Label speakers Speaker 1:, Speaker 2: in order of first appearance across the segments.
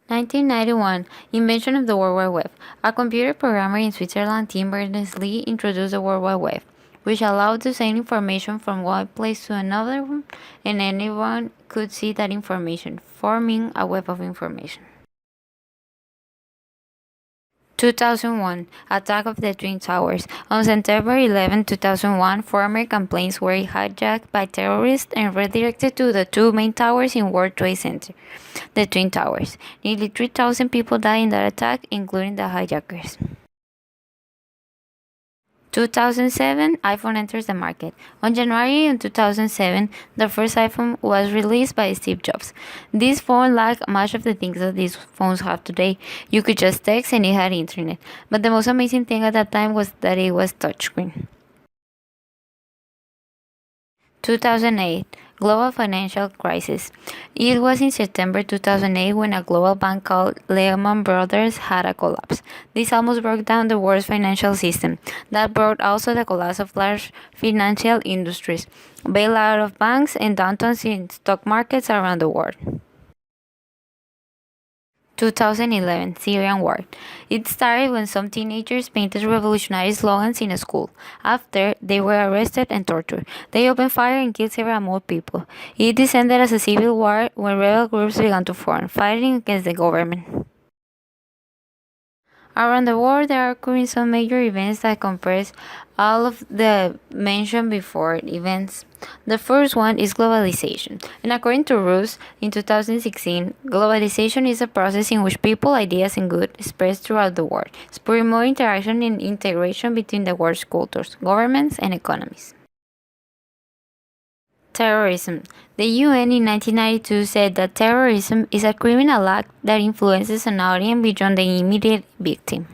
Speaker 1: 1991 Invention of the World Wide Web. A computer programmer in Switzerland, Tim Berners-Lee, introduced the World Wide Web, which allowed to send information from one place to another one, and anyone could see that information, forming a web of information. 2001 Attack of the Twin Towers. On September 11, 2001, four American planes were hijacked by terrorists and redirected to the two main towers in World Trade Center, the Twin Towers. Nearly 3,000 people died in that attack, including the hijackers. 2007 iPhone enters the market. On January 2007, the first iPhone was released by Steve Jobs. This phone lacked much of the things that these phones have today. You could just text and it had internet. But the most amazing thing at that time was that it was touchscreen. 2008 Global Financial Crisis. It was in September 2008 when a global bank called Lehman Brothers had a collapse. This almost broke down the world's financial system. That brought also the collapse of large financial industries, bailout of banks, and downturns in stock markets around the world. 2011 Syrian War. It started when some teenagers painted revolutionary slogans in a school. After, they were arrested and tortured. They opened fire and killed several more people. It descended as a civil war when rebel groups began to form, fighting against the government. Around the world, there are occurring some major events that comprise all of the mentioned before events. The first one is globalization. And according to Roos, in 2016, globalization is a process in which people, ideas, and goods spread throughout the world, spurring more interaction and integration between the world's cultures, governments, and economies. Terrorism. The UN in 1992 said that terrorism is a criminal act that influences an audience beyond the immediate victim.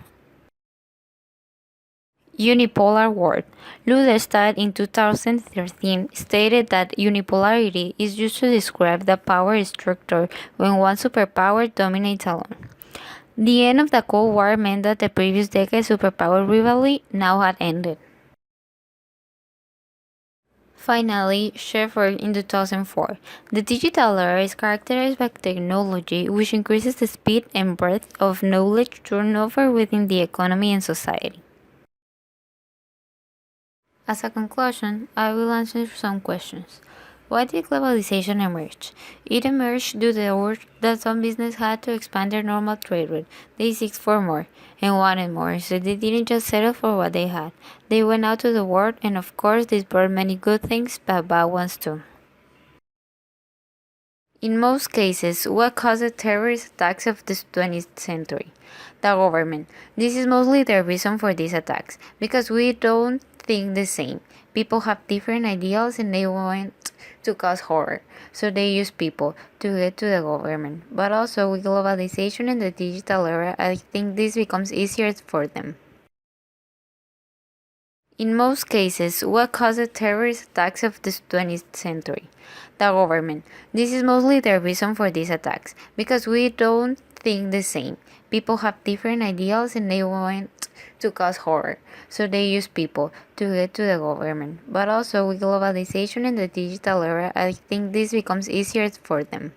Speaker 1: Unipolar world. Luderstadt in 2013 stated that unipolarity is used to describe the power structure when one superpower dominates alone. The end of the Cold War meant that the previous decade superpower rivalry now had ended. Finally, Shepard in 2004. The digital era is characterized by technology which increases the speed and breadth of knowledge turnover within the economy and society. As a conclusion, I will answer some questions. Why did globalization emerge? It emerged due to the urge that some businesses had to expand their normal trade route. They seeked for more and wanted more, so they didn't just settle for what they had. They went out to the world, and of course, this brought many good things, but bad ones too. In most cases, what caused the terrorist attacks of the 20th century? The government. This is mostly the reason for these attacks, because we don't think the same. People have different ideals and they want to cause horror, so they use people to get to the government. But also, with globalization and the digital era, I think this becomes easier for them. In most cases, what caused the terrorist attacks of the 20th century? The government. This is mostly the reason for these attacks, because we don't think the same. People have different ideals and they want to cause horror, so they use people to get to the government. But also, with globalization and the digital era, I think this becomes easier for them.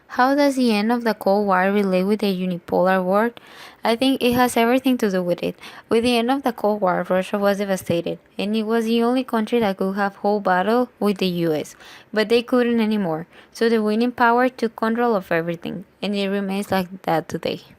Speaker 1: How does the end of the Cold War relate with the unipolar world? I think it has everything to do with it. With the end of the Cold War, Russia was devastated, and it was the only country that could have whole battle with the US. But they couldn't anymore, so the winning power took control of everything, and it remains like that today.